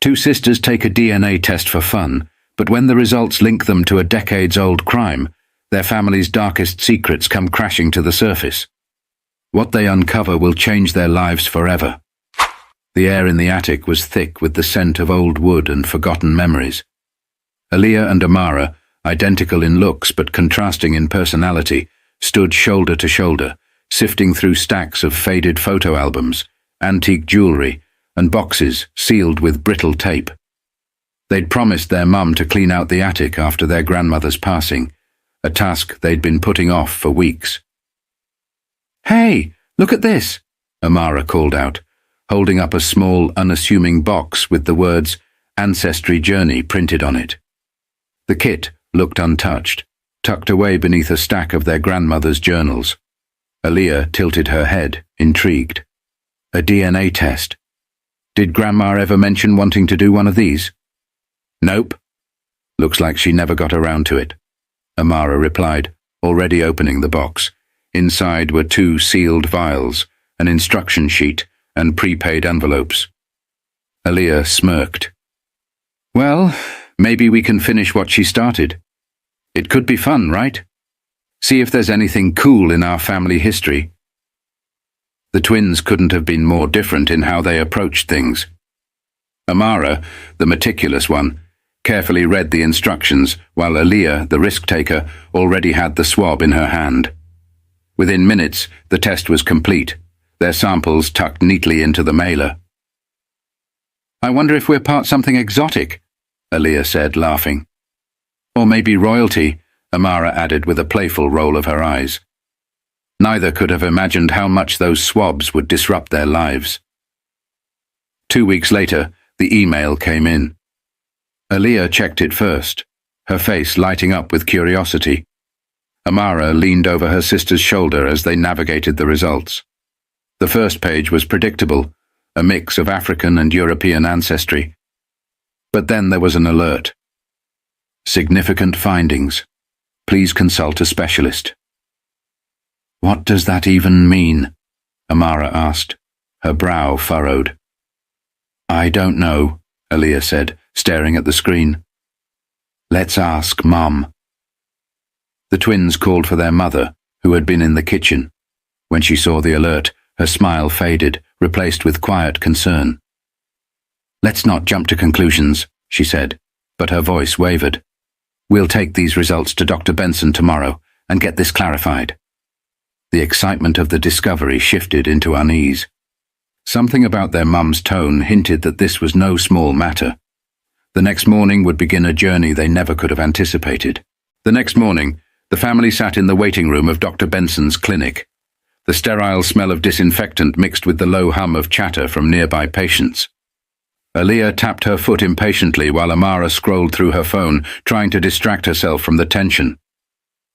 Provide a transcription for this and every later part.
Two sisters take a DNA test for fun, but when the results link them to a decades-old crime, their family's darkest secrets come crashing to the surface. What they uncover will change their lives forever. The air in the attic was thick with the scent of old wood and forgotten memories. Aaliyah and Amara, identical in looks but contrasting in personality, stood shoulder to shoulder, sifting through stacks of faded photo albums, antique jewelry, and boxes sealed with brittle tape. They'd promised their mum to clean out the attic after their grandmother's passing, a task they'd been putting off for weeks. "Hey, look at this," Amara called out, holding up a small, unassuming box with the words "Ancestry Journey" printed on it. The kit looked untouched, tucked away beneath a stack of their grandmother's journals. Aaliyah tilted her head, intrigued. A DNA test. Did Grandma ever mention wanting to do one of these? Nope. Looks like she never got around to it, Amara replied, already opening the box. Inside were 2 sealed vials, an instruction sheet, and prepaid envelopes. Aaliyah smirked. Well, maybe we can finish what she started. It could be fun, right? See if there's anything cool in our family history. The twins couldn't have been more different in how they approached things. Amara, the meticulous one, carefully read the instructions, while Aaliyah, the risk-taker, already had the swab in her hand. Within minutes, the test was complete, their samples tucked neatly into the mailer. "I wonder if we're part something exotic," Aaliyah said, laughing. "Or maybe royalty," Amara added with a playful roll of her eyes. Neither could have imagined how much those swabs would disrupt their lives. 2 weeks later, the email came in. Aaliyah checked it first, her face lighting up with curiosity. Amara leaned over her sister's shoulder as they navigated the results. The first page was predictable, a mix of African and European ancestry. But then there was an alert. Significant findings. Please consult a specialist. "What does that even mean?" Amara asked, her brow furrowed. "I don't know," Aaliyah said, staring at the screen. "Let's ask Mum." The twins called for their mother, who had been in the kitchen. When she saw the alert, her smile faded, replaced with quiet concern. "Let's not jump to conclusions," she said, but her voice wavered. "We'll take these results to Dr. Benson tomorrow and get this clarified." The excitement of the discovery shifted into unease. Something about their mum's tone hinted that this was no small matter. The next morning would begin a journey they never could have anticipated. The next morning, the family sat in the waiting room of Dr. Benson's clinic. The sterile smell of disinfectant mixed with the low hum of chatter from nearby patients. Aaliyah tapped her foot impatiently while Amara scrolled through her phone, trying to distract herself from the tension.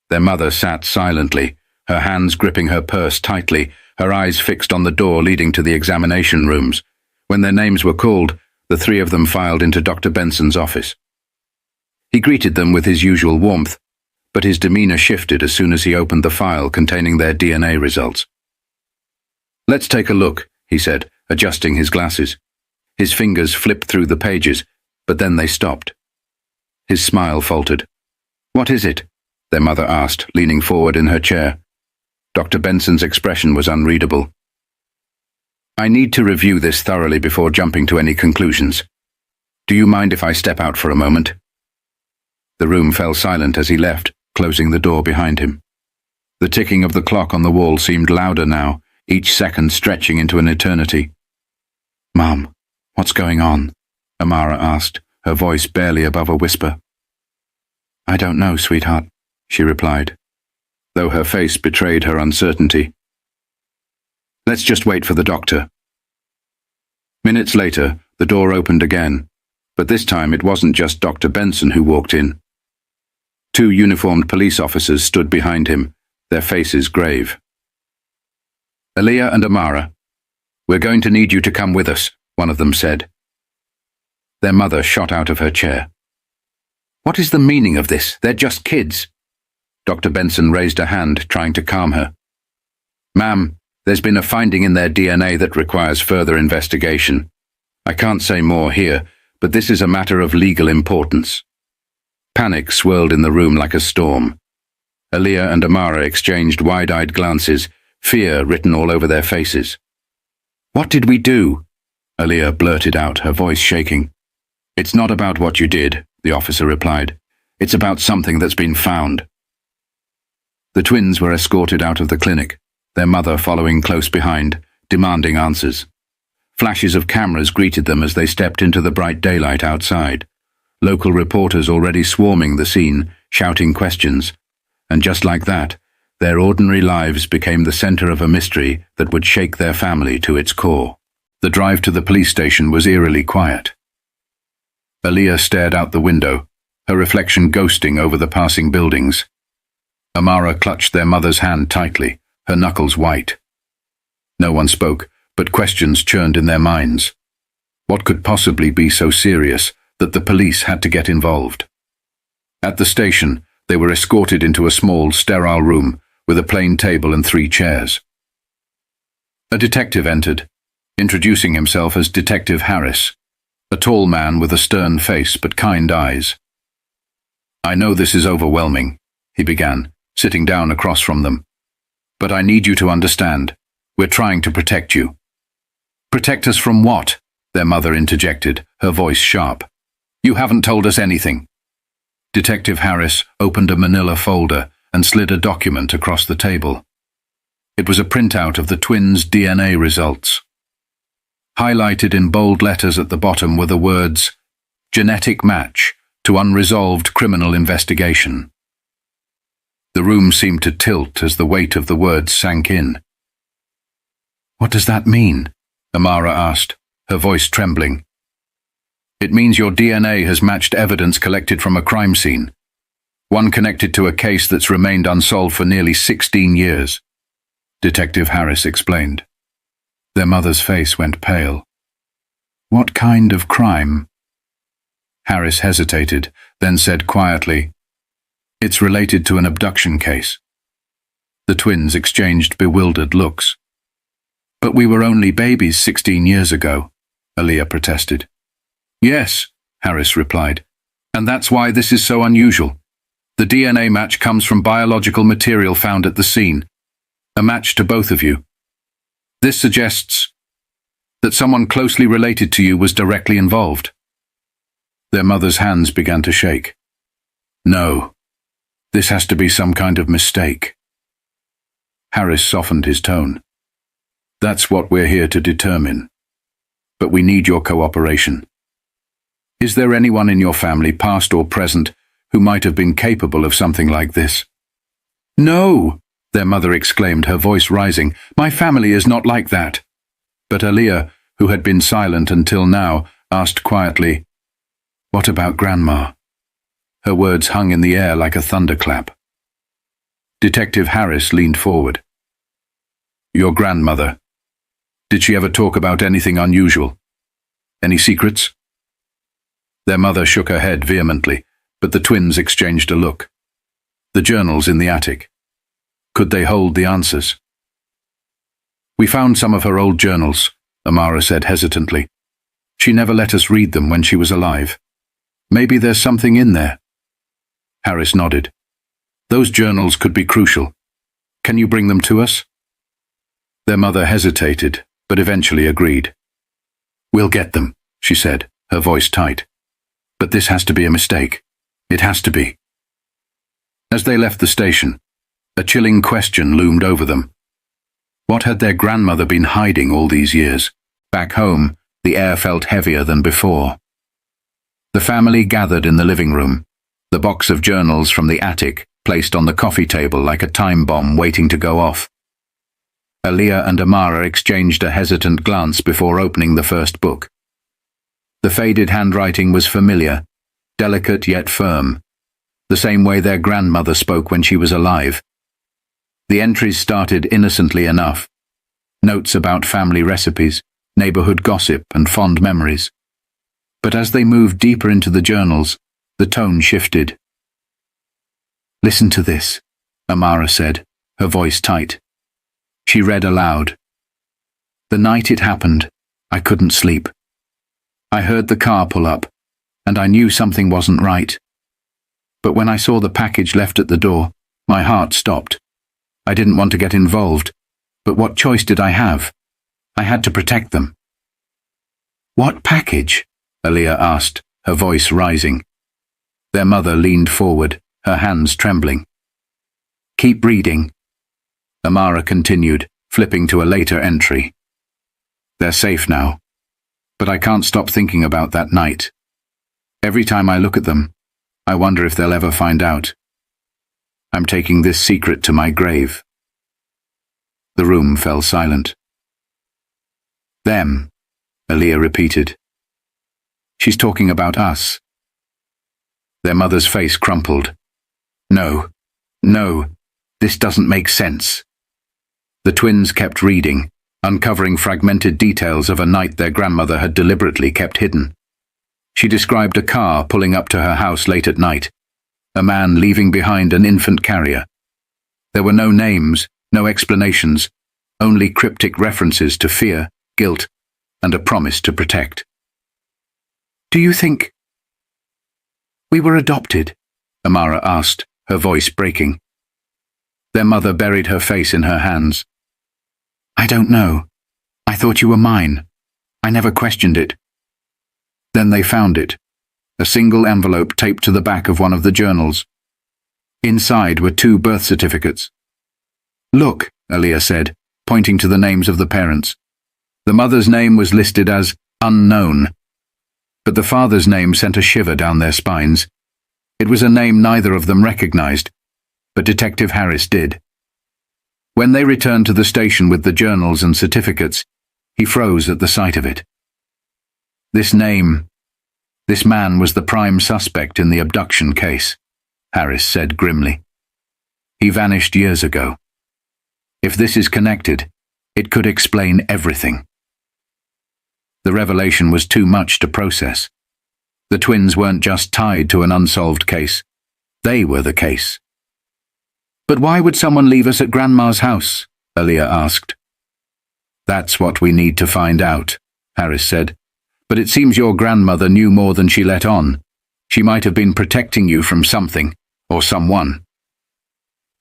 Their mother sat silently, her hands gripping her purse tightly, her eyes fixed on the door leading to the examination rooms. When their names were called, the 3 of them filed into Dr. Benson's office. He greeted them with his usual warmth, but his demeanor shifted as soon as he opened the file containing their DNA results. "Let's take a look," he said, adjusting his glasses. His fingers flipped through the pages, but then they stopped. His smile faltered. "What is it?" their mother asked, leaning forward in her chair. Dr. Benson's expression was unreadable. "I need to review this thoroughly before jumping to any conclusions. Do you mind if I step out for a moment?" The room fell silent as he left, closing the door behind him. The ticking of the clock on the wall seemed louder now, each second stretching into an eternity. "Mum, what's going on?" Amara asked, her voice barely above a whisper. "I don't know, sweetheart," she replied, though her face betrayed her uncertainty. "Let's just wait for the doctor." Minutes later, the door opened again, but this time it wasn't just Dr. Benson who walked in. 2 uniformed police officers stood behind him, their faces grave. "Aaliyah and Amara, we're going to need you to come with us," one of them said. Their mother shot out of her chair. "What is the meaning of this? They're just kids." Dr. Benson raised a hand, trying to calm her. "Ma'am, there's been a finding in their DNA that requires further investigation. I can't say more here, but this is a matter of legal importance." Panic swirled in the room like a storm. Aaliyah and Amara exchanged wide-eyed glances, fear written all over their faces. "What did we do?" Aaliyah blurted out, her voice shaking. "It's not about what you did," the officer replied. "It's about something that's been found." The twins were escorted out of the clinic, their mother following close behind, demanding answers. Flashes of cameras greeted them as they stepped into the bright daylight outside. Local reporters already swarming the scene, shouting questions. And just like that, their ordinary lives became the center of a mystery that would shake their family to its core. The drive to the police station was eerily quiet. Aaliyah stared out the window, her reflection ghosting over the passing buildings. Amara clutched their mother's hand tightly, her knuckles white. No one spoke, but questions churned in their minds. What could possibly be so serious that the police had to get involved? At the station, they were escorted into a small, sterile room with a plain table and 3 chairs. A detective entered, introducing himself as Detective Harris, a tall man with a stern face but kind eyes. "I know this is overwhelming," he began, sitting down across from them. "But I need you to understand. We're trying to protect you." "Protect us from what?" their mother interjected, her voice sharp. "You haven't told us anything." Detective Harris opened a manila folder and slid a document across the table. It was a printout of the twins' DNA results. Highlighted in bold letters at the bottom were the words, "Genetic match to unresolved criminal investigation." The room seemed to tilt as the weight of the words sank in. "What does that mean?" Amara asked, her voice trembling. "It means your DNA has matched evidence collected from a crime scene, one connected to a case that's remained unsolved for nearly 16 years, Detective Harris explained. Their mother's face went pale. "What kind of crime?" Harris hesitated, then said quietly, "It's related to an abduction case." The twins exchanged bewildered looks. "But we were only babies 16 years ago," Aaliyah protested. "Yes," Harris replied, "and that's why this is so unusual. The DNA match comes from biological material found at the scene, a match to both of you. This suggests that someone closely related to you was directly involved." Their mother's hands began to shake. "No, this has to be some kind of mistake." Harris softened his tone. "That's what we're here to determine. But we need your cooperation. Is there anyone in your family, past or present, who might have been capable of something like this?" "No!" their mother exclaimed, her voice rising. "My family is not like that." But Aaliyah, who had been silent until now, asked quietly, "What about Grandma?" Her words hung in the air like a thunderclap. Detective Harris leaned forward. "Your grandmother. Did she ever talk about anything unusual? Any secrets?" Their mother shook her head vehemently, but the twins exchanged a look. The journals in the attic. Could they hold the answers? "We found some of her old journals," Amara said hesitantly. "She never let us read them when she was alive. Maybe there's something in there." Harris nodded. "Those journals could be crucial. Can you bring them to us?" Their mother hesitated, but eventually agreed. "We'll get them," she said, her voice tight. "But this has to be a mistake. It has to be." As they left the station, a chilling question loomed over them. What had their grandmother been hiding all these years? Back home, the air felt heavier than before. The family gathered in the living room, the box of journals from the attic placed on the coffee table like a time bomb waiting to go off. Aaliyah and Amara exchanged a hesitant glance before opening the first book. The faded handwriting was familiar, delicate yet firm, the same way their grandmother spoke when she was alive. The entries started innocently enough. Notes about family recipes, neighborhood gossip, and fond memories. But as they moved deeper into the journals, the tone shifted. "Listen to this," Amara said, her voice tight. She read aloud. "The night it happened, I couldn't sleep. I heard the car pull up, and I knew something wasn't right. But when I saw the package left at the door, my heart stopped. I didn't want to get involved, but what choice did I have? I had to protect them. "What package?" Aaliyah asked, her voice rising. Their mother leaned forward, her hands trembling. "Keep reading," Amara continued, flipping to a later entry. "They're safe now, but I can't stop thinking about that night. Every time I look at them, I wonder if they'll ever find out. I'm taking this secret to my grave." The room fell silent. "Them," Aaliyah repeated. "She's talking about us." Their mother's face crumpled. No, this doesn't make sense." The twins kept reading, uncovering fragmented details of a night their grandmother had deliberately kept hidden. She described a car pulling up to her house late at night, a man leaving behind an infant carrier. There were no names, no explanations, only cryptic references to fear, guilt, and a promise to protect. "Do you think we were adopted?" Amara asked, her voice breaking. Their mother buried her face in her hands. "I don't know. I thought you were mine. I never questioned it." Then they found it, a single envelope taped to the back of one of the journals. Inside were 2 birth certificates. "Look," Aaliyah said, pointing to the names of the parents. The mother's name was listed as unknown, but the father's name sent a shiver down their spines. It was a name neither of them recognized, but Detective Harris did. When they returned to the station with the journals and certificates, he froze at the sight of it. This man was the prime suspect in the abduction case, Harris said grimly. He vanished years ago. If this is connected, it could explain everything. The revelation was too much to process. The twins weren't just tied to an unsolved case. They were the case. "But why would someone leave us at Grandma's house?" Aaliyah asked. "That's what we need to find out," Harris said. "But it seems your grandmother knew more than she let on. She might have been protecting you from something, or someone."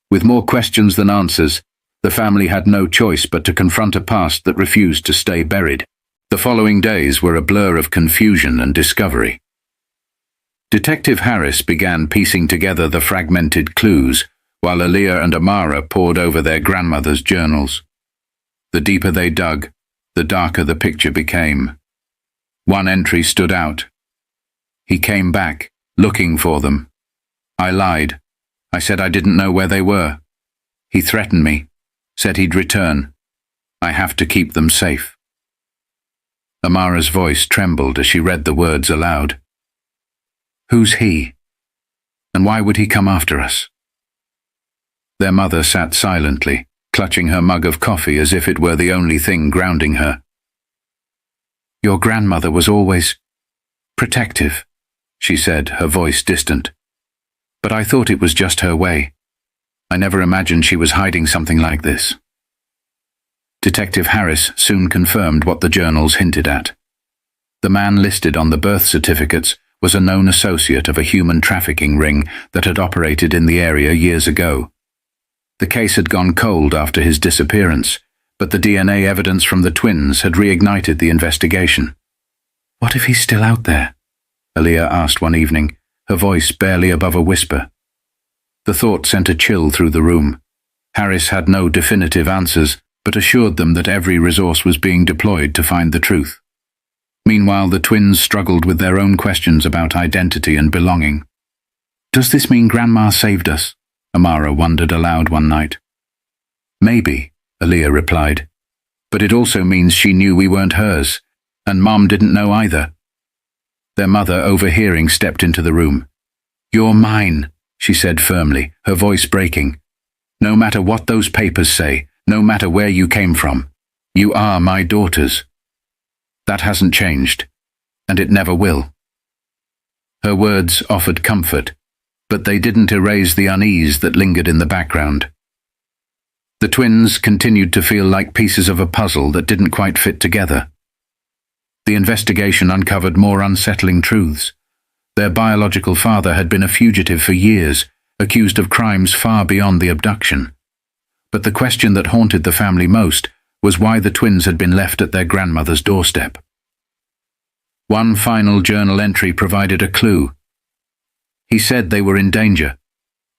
With more questions than answers, the family had no choice but to confront a past that refused to stay buried. The following days were a blur of confusion and discovery. Detective Harris began piecing together the fragmented clues, while Aaliyah and Amara pored over their grandmother's journals. The deeper they dug, the darker the picture became. One entry stood out. "He came back, looking for them. I lied. I said I didn't know where they were. He threatened me, said he'd return. I have to keep them safe." Amara's voice trembled as she read the words aloud. "Who's he? And why would he come after us?" Their mother sat silently, clutching her mug of coffee as if it were the only thing grounding her. "Your grandmother was always protective," she said, her voice distant. "But I thought it was just her way. I never imagined she was hiding something like this." Detective Harris soon confirmed what the journals hinted at. The man listed on the birth certificates was a known associate of a human trafficking ring that had operated in the area years ago. The case had gone cold after his disappearance, but the DNA evidence from the twins had reignited the investigation. "What if he's still out there?" Aaliyah asked one evening, her voice barely above a whisper. The thought sent a chill through the room. Harris had no definitive answers, but assured them that every resource was being deployed to find the truth. Meanwhile, the twins struggled with their own questions about identity and belonging. "Does this mean Grandma saved us?" Amara wondered aloud one night. "Maybe," Aaliyah replied. "But it also means she knew we weren't hers, and Mom didn't know either." Their mother, overhearing, stepped into the room. "You're mine," she said firmly, her voice breaking. "No matter what those papers say, no matter where you came from, you are my daughters. That hasn't changed, and it never will." Her words offered comfort, but they didn't erase the unease that lingered in the background. The twins continued to feel like pieces of a puzzle that didn't quite fit together. The investigation uncovered more unsettling truths. Their biological father had been a fugitive for years, accused of crimes far beyond the abduction. But the question that haunted the family most was why the twins had been left at their grandmother's doorstep. One final journal entry provided a clue. He said they were in danger.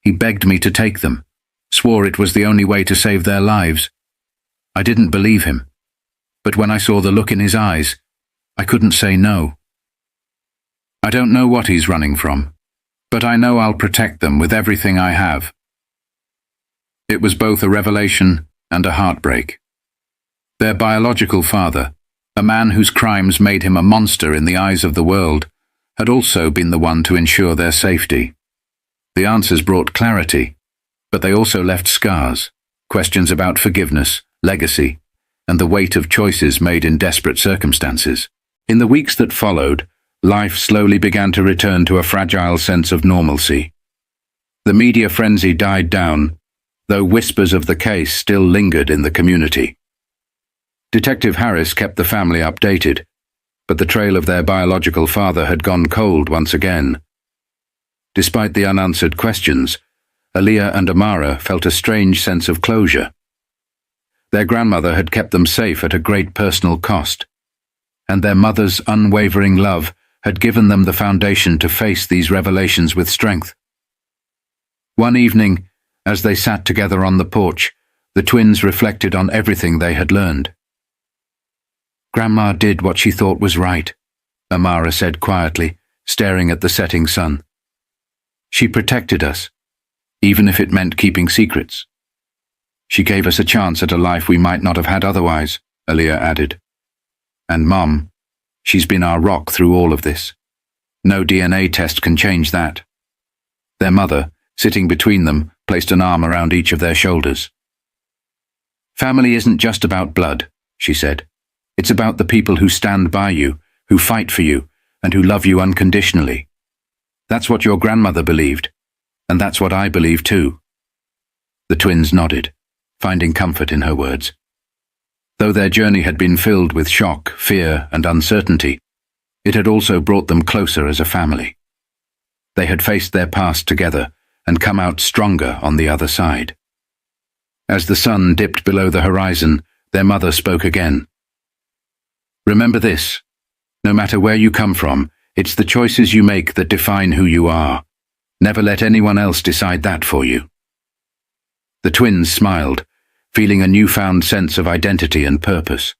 He begged me to take them, swore it was the only way to save their lives. I didn't believe him, but when I saw the look in his eyes, I couldn't say no. I don't know what he's running from, but I know I'll protect them with everything I have. It was both a revelation and a heartbreak. Their biological father, a man whose crimes made him a monster in the eyes of the world, had also been the one to ensure their safety. The answers brought clarity, but they also left scars, questions about forgiveness, legacy, and the weight of choices made in desperate circumstances. In the weeks that followed, life slowly began to return to a fragile sense of normalcy. The media frenzy died down, though whispers of the case still lingered in the community. Detective Harris kept the family updated, but the trail of their biological father had gone cold once again. Despite the unanswered questions, Aaliyah and Amara felt a strange sense of closure. Their grandmother had kept them safe at a great personal cost, and their mother's unwavering love had given them the foundation to face these revelations with strength. One evening, as they sat together on the porch, the twins reflected on everything they had learned. "Grandma did what she thought was right," Amara said quietly, staring at the setting sun. "She protected us, even if it meant keeping secrets. She gave us a chance at a life we might not have had otherwise," Aaliyah added. "And Mom, she's been our rock through all of this. No DNA test can change that." Their mother, sitting between them, placed an arm around each of their shoulders. "Family isn't just about blood," she said. "It's about the people who stand by you, who fight for you, and who love you unconditionally. That's what your grandmother believed, and that's what I believe too." The twins nodded, finding comfort in her words. Though their journey had been filled with shock, fear, and uncertainty, it had also brought them closer as a family. They had faced their past together and come out stronger on the other side. As the sun dipped below the horizon, their mother spoke again. "Remember this. No matter where you come from, it's the choices you make that define who you are. Never let anyone else decide that for you." The twins smiled, feeling a newfound sense of identity and purpose.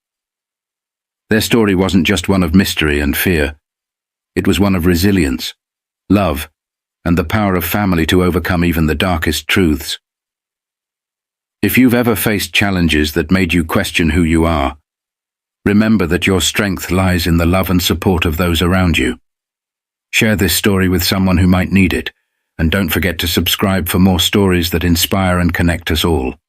Their story wasn't just one of mystery and fear. It was one of resilience, love, and the power of family to overcome even the darkest truths. If you've ever faced challenges that made you question who you are, remember that your strength lies in the love and support of those around you. Share this story with someone who might need it, and don't forget to subscribe for more stories that inspire and connect us all.